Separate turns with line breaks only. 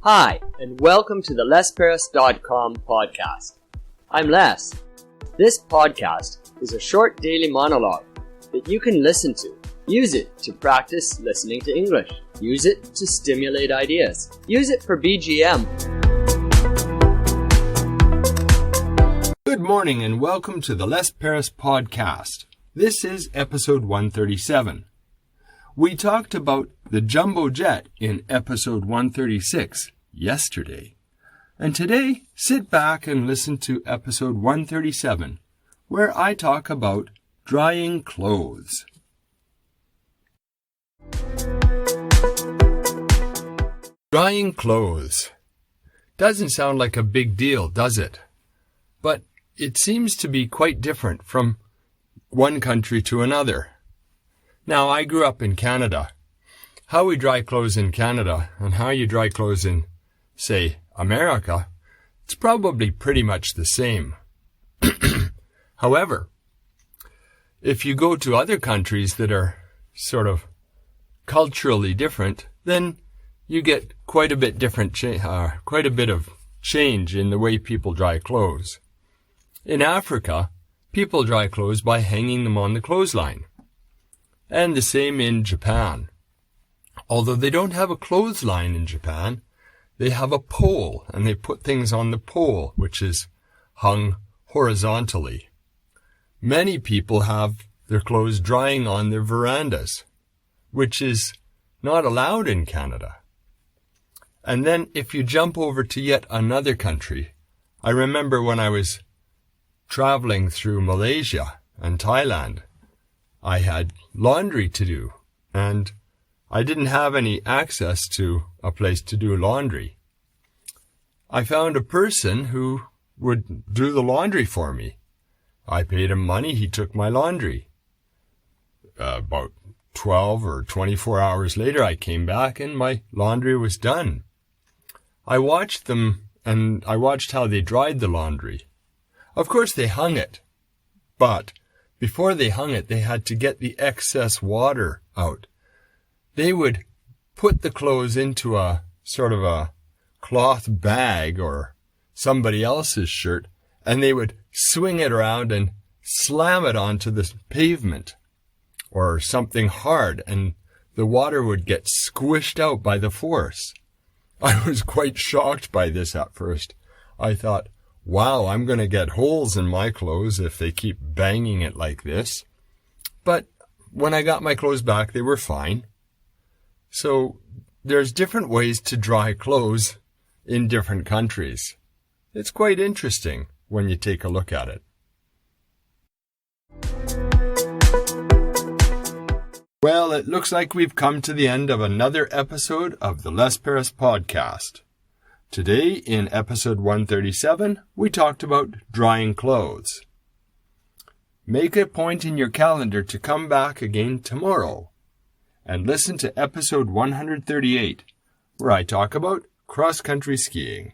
Hi, and welcome to the lesparis.com podcast. I'm Les. This podcast is a short daily monologue that you can listen to. Use it to practice listening to English. Use it to stimulate ideas. Use it for BGM.
Good morning and welcome to the Les Paris podcast. This is episode 137. We talked about the jumbo jet in episode 136 yesterday. And today, sit back and listen to episode 137, where I talk about drying clothes. Drying clothes. Doesn't sound like a big deal, does it? But it seems to be quite different from one country to another. Now, I grew up in Canada. How we dry clothes in Canada and how you dry clothes in, say, America, it's probably pretty much the same. However, if you go to other countries that are sort of culturally different, then you get quite a bit of change in the way people dry clothes. In Africa, people dry clothes by hanging them on the clothesline. And the same in Japan. Although they don't have a clothesline in Japan, they have a pole, and they put things on the pole, which is hung horizontally. Many people have their clothes drying on their verandas, which is not allowed in Canada. And then if you jump over to yet another country, I remember when I was traveling through Malaysia and Thailand, I had laundry to do, and I didn't have any access to a place to do laundry. I found a person who would do the laundry for me. I paid him money, he took my laundry. About 12 or 24 hours later, I came back and my laundry was done. I watched them, and I watched how they dried the laundry. Of course, they hung it, but before they hung it, they had to get the excess water out. They would put the clothes into a sort of a cloth bag or somebody else's shirt, and they would swing it around and slam it onto the pavement or something hard, and the water would get squished out by the force. I was quite shocked by this at first. I thought, wow, I'm going to get holes in my clothes if they keep banging it like this. But when I got my clothes back, they were fine. So there's different ways to dry clothes in different countries. It's quite interesting when you take a look at it. Well, it looks like we've come to the end of another episode of the Les Paris podcast. Today, in episode 137, we talked about drying clothes. Make a point in your calendar to come back again tomorrow and listen to episode 138, where I talk about cross-country skiing.